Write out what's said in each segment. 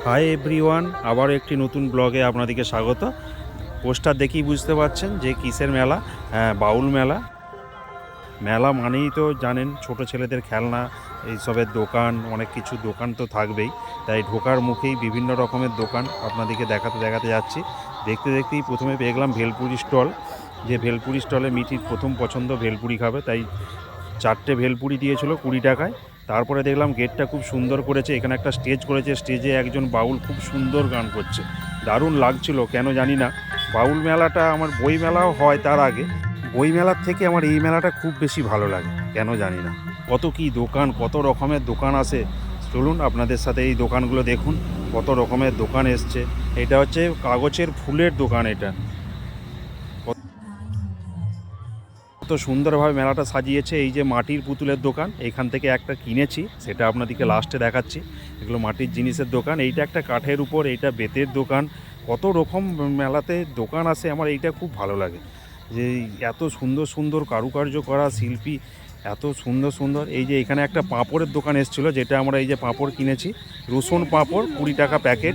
Hi everyone, আবার একটি নতুন ব্লগে আপনাদেরকে স্বাগত। পোস্টার দেখেই বুঝতে পারছেন যে কিসের মেলা। বাউল মেলা। মেলা মানেই তো জানেন ছোট ছেলেদের খেলনা, এইসবের দোকান, অনেক কিছু দোকান তো থাকবেই। তাই ঢোকার মুখেই বিভিন্ন রকমের দোকান আপনাদেরকে দেখাতে দেখাতে যাচ্ছি। দেখতে দেখতেই প্রথমে পেয়ে গেলাম ভেলপুরি স্টল। যে ভেলপুরি স্টলে মিঠির প্রথম পছন্দ ভেলপুরি খাবে, তাই 4টে ভেলপুরি দিয়েছিল 20 টাকায়। তারপরে দেখলাম গেটটা খুব সুন্দর করেছে, এখানে একটা স্টেজ করেছে, স্টেজে একজন বাউল খুব সুন্দর গান করছে, দারুণ লাগছিল। কেন জানি না, বাউল মেলাটা আমার বই মেলাও হয় তার আগে, বই মেলার থেকে আমার এই মেলাটা খুব বেশি ভালো লাগে, কেন জানি না। কত কি দোকান, কত রকমের দোকান আছে। চলুন আপনাদের সাথে এই দোকানগুলো দেখুন, কত রকমের দোকান এসছে। এটা হচ্ছে কাগজের ফুলের দোকান। এটা কত সুন্দরভাবে মেলাটা সাজিয়েছে। এই যে মাটির পুতুলের দোকান, এইখান থেকে একটা কিনেছি, সেটা আপনাদেরকে লাস্টে দেখাচ্ছি। এগুলো মাটির জিনিসের দোকান। এইটা একটা কাঠের উপর, এইটা বেতের দোকান। কত রকম মেলাতে দোকান আছে, আমার এইটা খুব ভালো লাগে যে এত সুন্দর সুন্দর কারুকার্য করা শিল্পী, এত সুন্দর সুন্দর। এই যে এখানে একটা পাঁপড়ের দোকান এসেছিলো, যেটা আমরা এই যে পাঁপড় কিনেছি, রসুন পাঁপড় 20 টাকা প্যাকেট।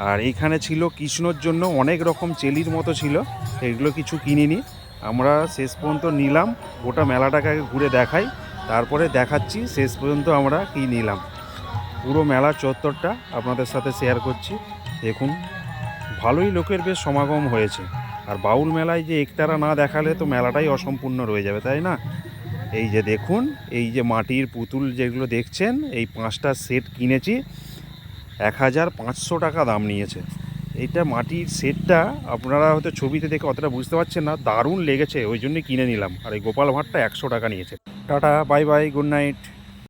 আর এইখানে ছিল কৃষ্ণর জন্য অনেক রকম চেলির মতো ছিল, এগুলো কিছু কিনিনি আমরা, শেষ পর্যন্ত নিলাম। গোটা মেলাটাকে আগে ঘুরে দেখাই, তারপরে দেখাচ্ছি শেষ পর্যন্ত আমরা কি নিলাম। পুরো মেলার চত্বরটা আপনাদের সাথে শেয়ার করছি। দেখুন, ভালোই লোকের বেশ সমাগম হয়েছে। আর বাউল মেলায় যে একতারা না দেখালে তো মেলাটাই অসম্পূর্ণ রয়ে যাবে, তাই না? এই যে দেখুন, এই যে মাটির পুতুল যেগুলো দেখছেন, এই 5টা সেট কিনেছি, 1500 টাকা দাম নিয়েছে। এইটা মাটির সেটটা আপনারা হয়তো ছবিতে দেখে অতটা বুঝতে পারছেন না, দারুণ লেগেছে, ওই জন্যই কিনে নিলাম। আর এই গোপাল ভাঁড়টা 100 টাকা নিয়েছে। Tata, bye bye, good night.